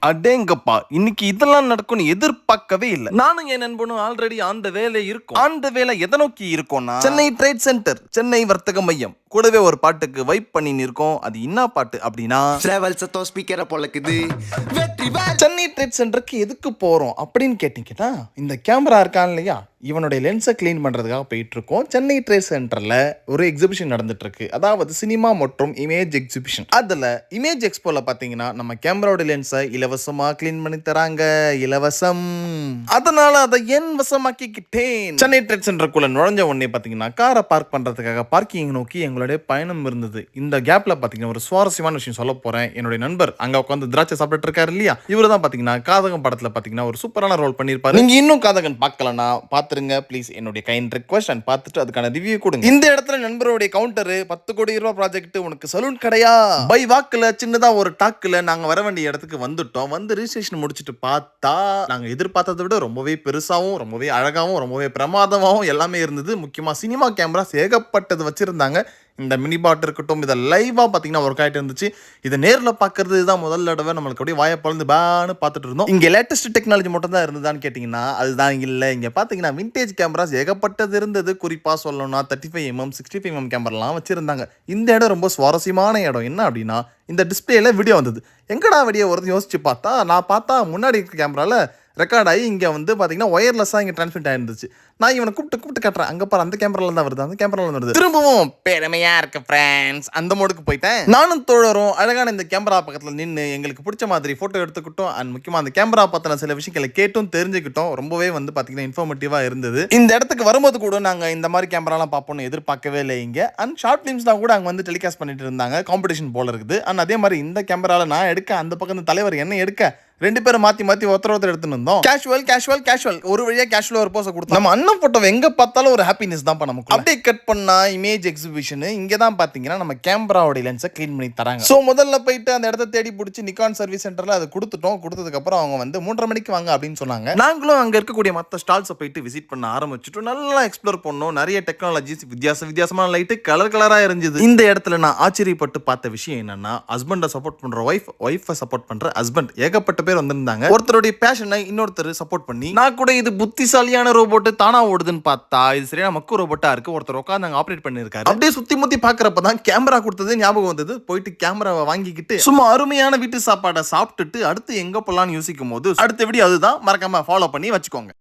அடேங்கப்பா! இன்னைக்கு இதெல்லாம் நடக்கும்னு எதிர்பார்க்கவே இல்ல. நானும் என் நண்பனும் ஆல்ரெடி அந்த வேலை இருக்கோம். அந்த வேலை எத நோக்கி இருக்கோம்னா, சென்னை ட்ரேட் சென்டர், சென்னை வர்த்தக மையம். கூடவே ஒரு பாட்டுக்கு வைப் பண்ணின்னு இருக்கோம். அது என்ன பாட்டு அப்படின்னா, டிராவல் சத்தம் ஸ்பீக்கரை பொழக்குது. வெற்றி வேல் சென்னை ட்ரேட் சென்டருக்கு எதுக்கு போறோம் அப்படின்னு கேட்டீங்கன்னா, இந்த கேமரா இருக்கான் இல்லையா, இவனுடைய லென்ஸை கிளீன் பண்றதுக்காக போயிட்டு இருக்கோம். சென்னை ட்ரேட் சென்டர்ல ஒரு எக்ஸிபிஷன் நடந்துட்டு இருக்கு. அதாவது சினிமா மற்றும் இமேஜ் எக்ஸிபிஷன். அதுல இமேஜ் எக்ஸ்போல பாத்தீங்கன்னா நம்ம கேமராவோட லென்ஸை இலவசமா கிளீன் பண்ணி தராங்க. இலவசம். அதனால அதை என் வசமாக்கிக்கிட்டேன். சென்னை ட்ரேட் சென்டருக்குள்ள நுழைஞ்ச உடனே பாத்தீங்கன்னா காரை பார்க் பண்றதுக்காக பார்க்கிங் நோக்கி எங்களுடைய பயணம் இருந்தது. இந்த கேப்ல பாத்தீங்கன்னா ஒரு சுவாரஸ்யமான விஷயம் சொல்ல போறேன். என்னுடைய நண்பர் அங்க உட்காந்து திராட்சை சாப்பிட்டு இருக்காரு இல்லையா, இவரு தான் பாத்தீங்கன்னா காதகன் படத்துல பாத்தீங்கன்னா ஒரு சூப்பரான ரோல் பண்ணிருப்பாரு. நீங்க இன்னும் காதகன் பார்க்கலனா பாத்துருங்க ப்ளீஸ். என்னுடைய கைண்ட் ரிக்வெஸ்ட் அண்ட் பார்த்துட்டு அதுக்கான ரிவ்யூ கொடுங்க. இந்த இடத்துல நண்பருடைய கவுண்டர் 10 கோடி ரூபாய் ப்ராஜெக்ட் உனக்கு சலூன் கடையா பை வாக்குல சின்னதா ஒரு டாக்குல நாங்க வர வேண்டிய இடத்துக்கு வந்துட்டோம். வந்து ரிஜிஸ்ட்ரேஷன் முடிச்சிட்டு பார்த்தா நாங்க எதிர்பார்த்ததை விட ரொம்பவே பெருசாவும் ரொம்பவே அழகாவும் ரொம்பவே பிரமாதமாவும் எல்லாமே இருந்தது. முக்கியமா சினிமா கேமராஸ் ஏகப்பட்டது வச்சிருந்தாங்க. இந்த மினி பாட் இருக்கட்டும், இதை லைவா பார்த்தீங்கன்னா ஒர்க் ஆகிட்டு இருந்துச்சு. இதை நேரில் பார்க்கறது தான் முதல் தடவை. நம்மளுக்கு அப்படியே வாயை பழந்து பேன்னு பார்த்துட்டு இருந்தோம். இங்கே லேட்டஸ்ட் டெக்னாலஜி மட்டும் தான் இருந்ததான்னு கேட்டிங்கன்னா அதுதான் இல்லை. இங்கே பார்த்தீங்கன்னா விண்டேஜ் கேமராஸ் ஏகப்பட்டது இருந்தது. குறிப்பாக சொல்லணும்னா 35mm 65mm கேமராலாம் வச்சுருந்தாங்க. இந்த இடம் ரொம்ப சுவாரஸ்யமான இடம். என்ன அப்படின்னா, இந்த டிஸ்பிளேல வீடியோ வந்தது. எங்கடா வீடியோ வருது யோசிச்சு பார்த்தா, நான் பார்த்தா முன்னாடி இருக்க கேமராவில் ரெக்கார்ட் ஆகி இங்கே வந்து பார்த்தீங்கன்னா ஒயர்லெஸ்ஸாக இங்கே ட்ரான்ஸ்மிட் ஆயிருந்துச்சு. நான் இவனை கூப்பிட்டு கட்டுறேன். அங்கே பாரு, அந்த கேமரால தான் வருது, அந்த கேமரால வருது. திரும்பவும் பெருமையா இருக்கு ஃப்ரெண்ட்ஸ், அந்த மோடுக்கு போயிட்டேன். நானும் தோழரும் அழகான இந்த கேமரா பக்கத்தில் நின்று எங்களுக்கு பிடிச்ச மாதிரி ஃபோட்டோ எடுத்துக்கிட்டோம். அண்ட் முக்கியமாக அந்த கேமரா பற்றின சில விஷயங்களை கேட்டும் தெரிஞ்சுக்கிட்டோம். ரொம்பவே வந்து பார்த்தீங்கன்னா இன்ஃபார்மேட்டிவாக இருந்தது. இந்த இடத்துக்கு வரும்போது கூட நாங்கள் இந்த மாதிரி கேமராலாம் பார்ப்போம்னு எதிர்பார்க்கவே இல்லை இங்கே. அண்ட் ஷார்ட் ஃபிலிம்ஸ்லாம் கூட அங்கே வந்து டெலிகாஸ்ட் பண்ணிட்டு இருந்தாங்க. காம்படிஷன் போல இருக்குது. அண்ட் அதே மாதிரி இந்த கேமராவில் நான் எடுக்க, அந்த பக்கம் தலைவர் என்ன எடுக்க, ரெண்டு பேரும் மாத்தி ஒருத்தர் எடுத்துட்டு இருந்தோம். கேஷுவல் ஒரு வழியா கேஷுவல் ஒரு போஸை கொடுத்தோம். நம்ம அண்ணன் போட்டோ எங்க பார்த்தாலும் ஒரு ஹாப்பினஸ் தான் நமக்கு. அப்படியே கட் பண்ணா இமேஜ் எக்ஸிபிஷன். இங்க தான் பாத்தீங்கன்னா நம்ம கேமராவோட லென்ஸை கிளீன் பண்ணி தராங்க. சோ முதல்ல போயிட்டு அந்த இடத்த தேடி பிடிச்சி நிக்கான் சர்வீஸ் சென்டர்ல அதை கொடுத்துட்டோம். கொடுத்ததுக்கு அப்புறம் அவங்க வந்து 3:30 மணிக்கு வாங்க அப்படின்னு சொன்னாங்க. நாங்களும் அங்க இருக்கக்கூடிய மற்ற ஸ்டால்ஸை போயிட்டு விசிட் பண்ண ஆரம்பிச்சுட்டோம். நல்லா எக்ஸ்ப்ளோர் பண்ணோம். நிறைய டெக்னாலஜிஸ் வித்தியாசமான லைட்டு கலரா இருந்துச்சு. இந்த இடத்துல நான் ஆச்சரியப்பட்டு பார்த்த விஷயம் என்னன்னா, ஹஸ்பண்டை சப்போர்ட் பண்ற ஒய்ஃபை சப்போர்ட் பண்ற ஹஸ்பண்ட் ஏகப்பட்ட பேர் வந்திருந்தாங்க. ஒருத்தருடைய பேஷனை இன்னொருத்தர் சப்போர்ட் பண்ணி, நான் கூட இது புத்திசாலியான ரோபோட் தானா ஓடுதுன்னு பார்த்தா இது சரியான மக்கு ரோபோட்டா இருக்கு. ஒருத்தர் உட்கார்ந்து அங்க ஆபரேட் பண்ணிருக்காரு. அப்படியே சுத்தி முத்தி பாக்குறப்பதான் கேமரா கொடுத்தது ஞாபகம் வந்தது. போயிட்டு கேமராவை வாங்கிக்கிட்டு சும்மா அருமையான வீட்டு சாப்பாடை சாப்பிட்டுட்டு அடுத்து எங்க போலான்னு யோசிக்கும் போது அடுத்த வீடியோ அதுதான். மறக்காம ஃபாலோ பண்ணி வச்சுக்கோங்க.